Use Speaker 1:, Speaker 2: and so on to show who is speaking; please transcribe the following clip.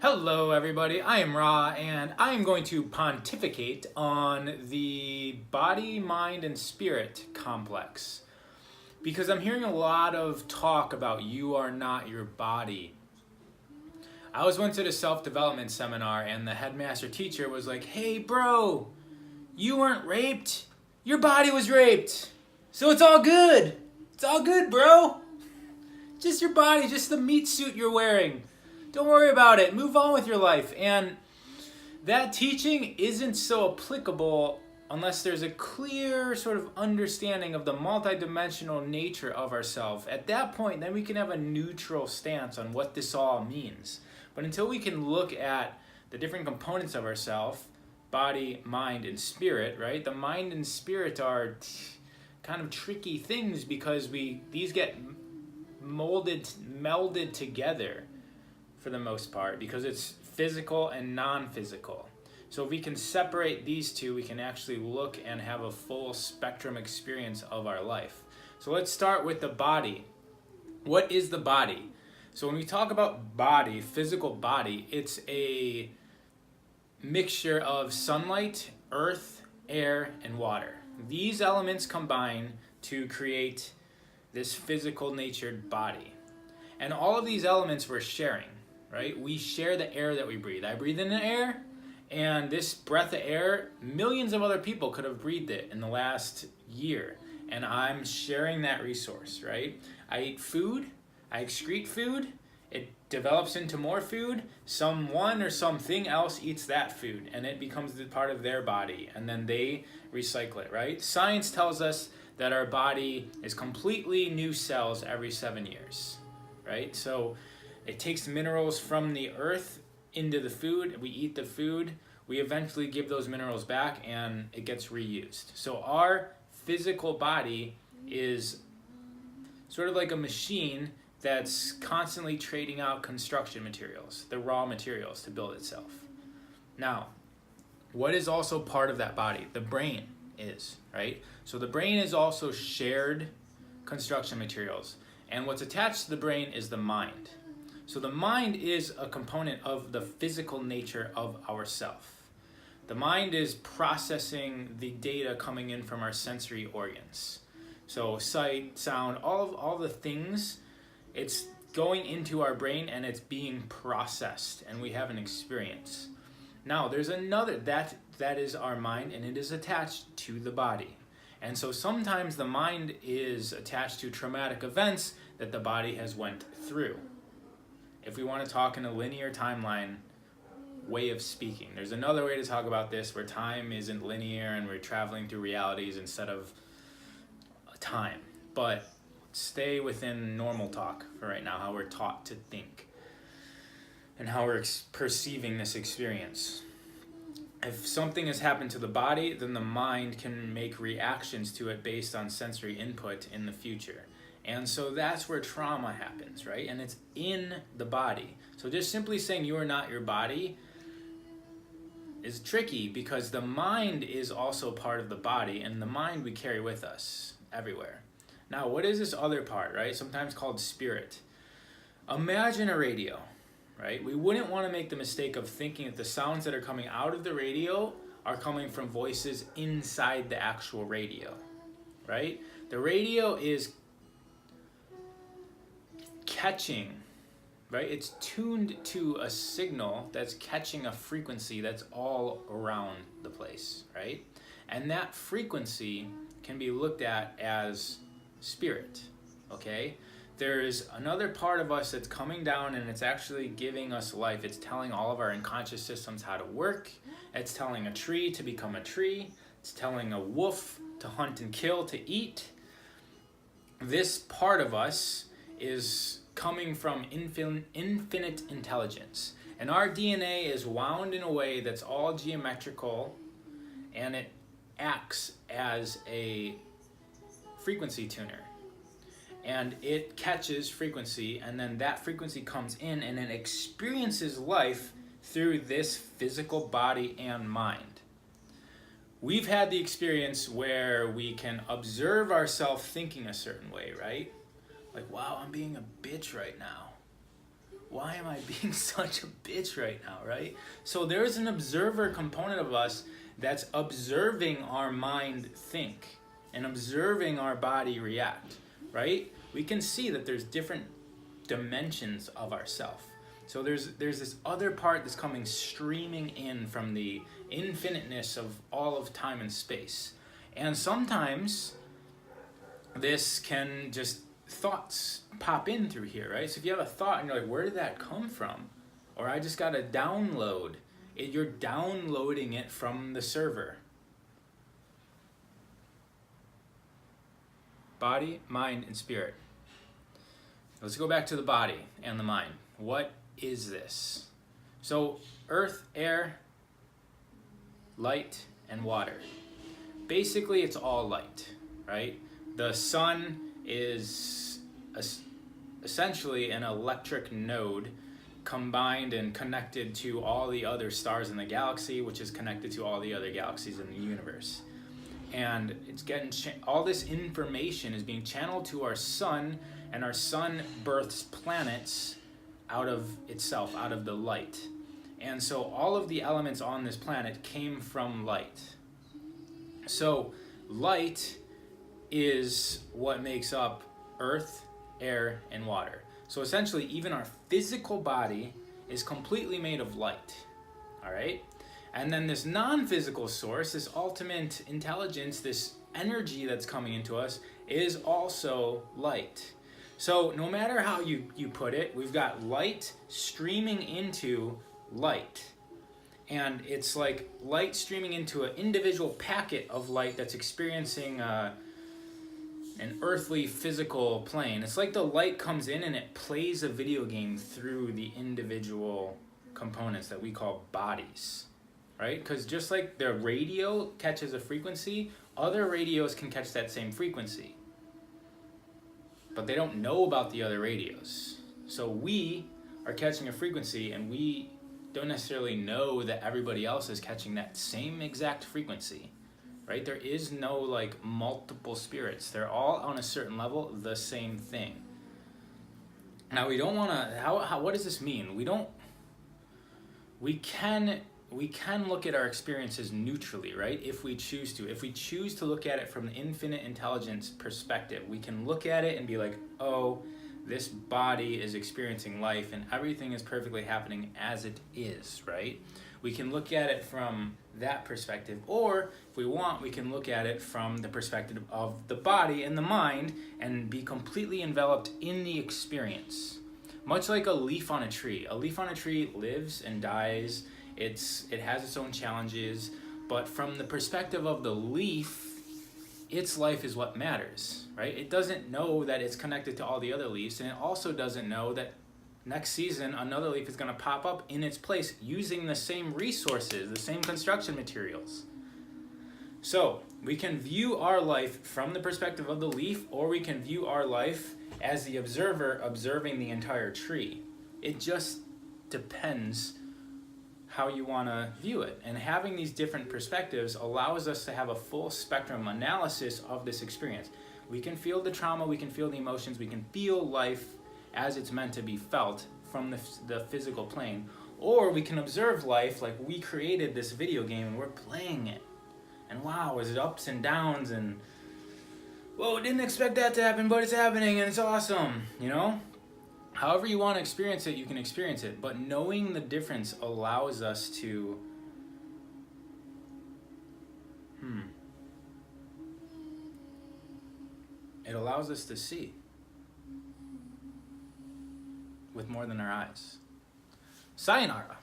Speaker 1: Hello everybody, I am Ra and I am going to pontificate on the body, mind, and spirit complex because I'm hearing a lot of talk about you are not your body. I was went to the self-development seminar and the headmaster teacher was like, hey bro, you weren't raped, your body was raped, so it's all good. It's all good, bro. Just your body, just the meat suit you're wearing. Don't worry about it. Move on with your life. And that teaching isn't so applicable unless there's a clear sort of understanding of the multidimensional nature of ourselves. At that point, then we can have a neutral stance on what this all means. But until we can look at the different components of ourselves, body, mind, and spirit, right? The mind and spirit are kind of tricky things because these get melded together for the most part because it's physical and non-physical. So if we can separate these two, we can actually look and have a full spectrum experience of our life. So let's start with the body. What is the body? So when we talk about body, physical body, it's a mixture of sunlight, earth, air, and water. These elements combine to create this physical natured body. And all of these elements we're sharing. Right? We share the air that we breathe. I breathe in the air, and this breath of air, millions of other people could have breathed it in the last year, and I'm sharing that resource, right? I eat food, I excrete food, it develops into more food, someone or something else eats that food, and it becomes the part of their body, and then they recycle it, right? Science tells us that our body is completely new cells every 7 years, right? So it takes minerals from the earth into the food. We eat the food. We eventually give those minerals back and it gets reused. So our physical body is sort of like a machine that's constantly trading out construction materials, the raw materials to build itself. Now, what is also part of that body? The brain is, right? So the brain is also shared construction materials. And what's attached to the brain is the mind. So the mind is a component of the physical nature of ourself. The mind is processing the data coming in from our sensory organs. So sight, sound, all the things, it's going into our brain and it's being processed and we have an experience. Now there's another, that is our mind and it is attached to the body. And so sometimes the mind is attached to traumatic events that the body has went through. If we want to talk in a linear timeline way of speaking. There's another way to talk about this where time isn't linear and we're traveling through realities instead of time. But stay within normal talk for right now, how we're taught to think and how we're perceiving this experience. If something has happened to the body, then the mind can make reactions to it based on sensory input in the future. And so that's where trauma happens, right? And it's in the body. So just simply saying you are not your body is tricky because the mind is also part of the body and the mind we carry with us everywhere. Now, what is this other part, right? Sometimes called spirit. Imagine a radio, right? We wouldn't want to make the mistake of thinking that the sounds that are coming out of the radio are coming from voices inside the actual radio, right? The radio is catching, right? It's tuned to a signal that's catching a frequency that's all around the place, right? And that frequency can be looked at as spirit, okay? There is another part of us that's coming down and it's actually giving us life. It's telling all of our unconscious systems how to work. It's telling a tree to become a tree. It's telling a wolf to hunt and kill, to eat. This part of us is coming from infinite intelligence. And our DNA is wound in a way that's all geometrical and it acts as a frequency tuner. And it catches frequency and then that frequency comes in and it experiences life through this physical body and mind. We've had the experience where we can observe ourselves thinking a certain way, right? Like, wow, I'm being a bitch right now. why am I being such a bitch right now, right? So there's an observer component of us that's observing our mind think and observing our body react, right? We can see that there's different dimensions of ourself. So there's this other part that's coming streaming in from the infiniteness of all of time and space. And sometimes this can just thoughts pop in through here, right? So if you have a thought and you're like, where did that come from? Or I just got a download. You're downloading it from the server. Body, mind, and spirit. Let's go back to the body and the mind. What is this? So earth, air, light, and water. Basically, it's all light, right? The sun is essentially an electric node combined and connected to all the other stars in the galaxy, which is connected to all the other galaxies in the universe. And it's getting all this information is being channeled to our sun, and our sun births planets out of itself, out of the light. And so all of the elements on this planet came from light. So light is what makes up earth, air, and water. So essentially, even our physical body is completely made of light, all right? And then this non-physical source, this ultimate intelligence, this energy that's coming into us is also light. So no matter how you put it, we've got light streaming into light. And it's like light streaming into an individual packet of light that's experiencing an earthly physical plane. It's like the light comes in and it plays a video game through the individual components that we call bodies, right? Because just like the radio catches a frequency, other radios can catch that same frequency. But they don't know about the other radios. So we are catching a frequency and we don't necessarily know that everybody else is catching that same exact frequency, right? There is no like multiple spirits. They're all on a certain level, the same thing. Now we don't want to, what does this mean? We can look at our experiences neutrally, right? If we choose to. If we choose to look at it from the infinite intelligence perspective, we can look at it and be like, oh, this body is experiencing life and everything is perfectly happening as it is, right? We can look at it from that perspective, or if we want, we can look at it from the perspective of the body and the mind and be completely enveloped in the experience. Much like a leaf on a tree. A leaf on a tree lives and dies. It has its own challenges, but from the perspective of the leaf, its life is what matters, right? It doesn't know that it's connected to all the other leaves, and it also doesn't know that next season another leaf is going to pop up in its place using the same resources, the same construction materials. So we can view our life from the perspective of the leaf, or we can view our life as the observer observing the entire tree. It just depends how you want to view it. And having these different perspectives allows us to have a full spectrum analysis of this experience. We can feel the trauma, we can feel the emotions, we can feel life as it's meant to be felt from the physical plane. Or we can observe life like we created this video game and we're playing it. And wow, is it ups and downs and whoa, didn't expect that to happen, but it's happening and it's awesome, you know? However you want to experience it, you can experience it. But knowing the difference allows us to it allows us to see with more than our eyes. Sayonara.